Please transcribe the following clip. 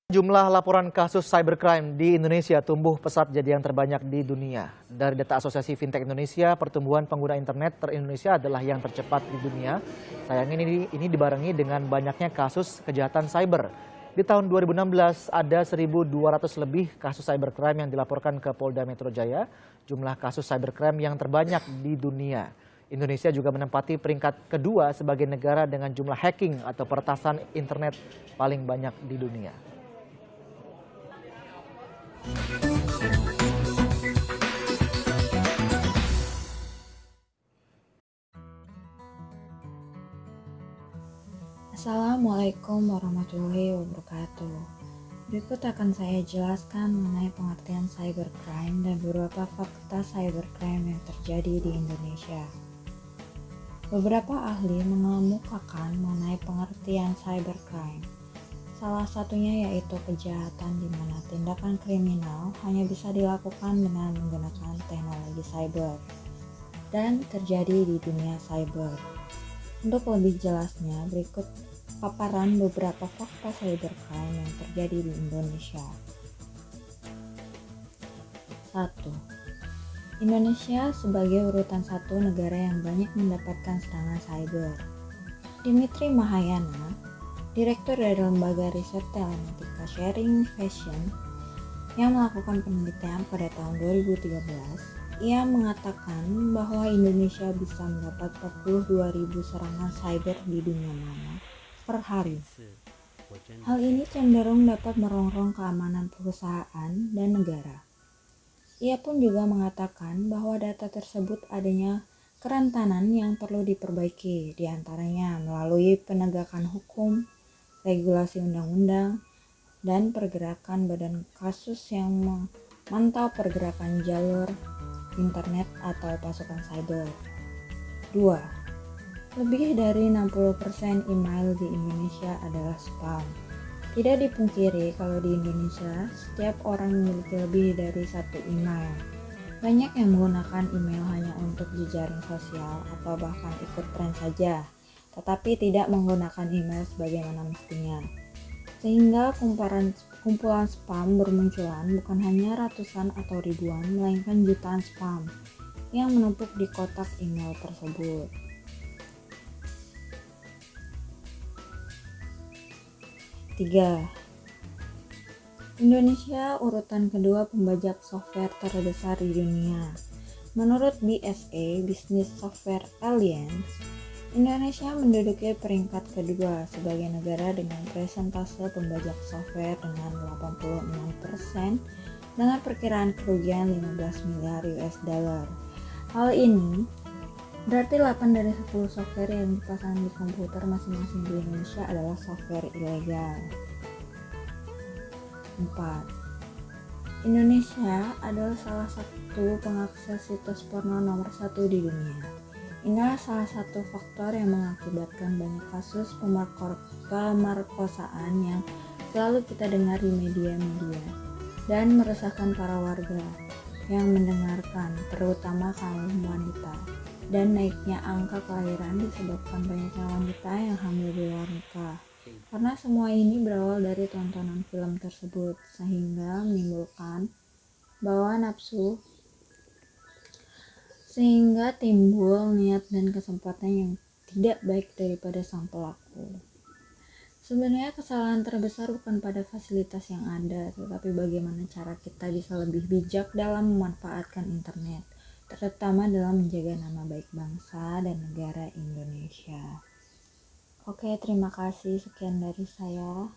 Jumlah laporan kasus cybercrime di Indonesia tumbuh pesat jadi yang terbanyak di dunia. Dari data Asosiasi Fintech Indonesia, pertumbuhan pengguna internet ter-Indonesia adalah yang tercepat di dunia. Sayangnya ini dibarengi dengan banyaknya kasus kejahatan cyber. Di tahun 2016 ada 1.200 lebih kasus cybercrime yang dilaporkan ke Polda Metro Jaya, jumlah kasus cybercrime yang terbanyak di dunia. Indonesia juga menempati peringkat kedua sebagai negara dengan jumlah hacking atau peretasan internet paling banyak di dunia. Assalamualaikum warahmatullahi wabarakatuh. Berikut akan saya jelaskan mengenai pengertian cybercrime dan beberapa fakta cybercrime yang terjadi di Indonesia. Beberapa ahli mengemukakan mengenai pengertian cybercrime. Salah satunya yaitu kejahatan di mana tindakan kriminal hanya bisa dilakukan dengan menggunakan teknologi cyber dan terjadi di dunia cyber. Untuk lebih jelasnya, berikut paparan beberapa fakta cybercrime yang terjadi di Indonesia. 1. Indonesia sebagai urutan 1 negara yang banyak mendapatkan serangan cyber. Dimitri Mahayana, Direktur dari Lembaga Riset Telematika Sharing Fashion yang melakukan penelitian pada tahun 2013, ia mengatakan bahwa Indonesia bisa mendapat 42.000 serangan cyber di dunia maya per hari. Hal ini cenderung dapat merongrong keamanan perusahaan dan negara. Ia pun juga mengatakan bahwa data tersebut adanya kerentanan yang perlu diperbaiki, diantaranya melalui penegakan hukum, regulasi undang-undang, dan pergerakan badan kasus yang memantau pergerakan jalur internet atau pasukan cyber. 2. Lebih dari 60% email di Indonesia adalah spam. Tidak dipungkiri kalau di Indonesia setiap orang memiliki lebih dari satu email. Banyak yang menggunakan email hanya untuk jejaring sosial atau bahkan ikut tren saja, tetapi tidak menggunakan email sebagaimana mestinya. Sehingga kumpulan spam bermunculan bukan hanya ratusan atau ribuan, melainkan jutaan spam yang menumpuk di kotak email tersebut. 3. Indonesia urutan kedua pembajak software terbesar di dunia. Menurut BSA, Business Software Alliance, Indonesia menduduki peringkat kedua sebagai negara dengan persentase pembajak software dengan 86% dengan perkiraan kerugian 15 miliar US dollar. Hal ini berarti 8 dari 10 software yang dipasang di komputer masing-masing di Indonesia adalah software ilegal. 4. Indonesia adalah salah satu pengakses situs porno nomor 1 di dunia. Inilah salah satu faktor yang mengakibatkan banyak kasus pemerkosaan yang selalu kita dengar di media-media dan meresahkan para warga yang mendengarkan, terutama kaum wanita. Dan naiknya angka kelahiran disebabkan banyaknya wanita yang hamil di luar nikah. Karena semua ini berawal dari tontonan film tersebut, sehingga menimbulkan bawah nafsu, sehingga timbul niat dan kesempatan yang tidak baik daripada sang pelaku. Sebenarnya kesalahan terbesar bukan pada fasilitas yang ada, tetapi bagaimana cara kita bisa lebih bijak dalam memanfaatkan internet, terutama dalam menjaga nama baik bangsa dan negara Indonesia. Oke, terima kasih. Sekian dari saya.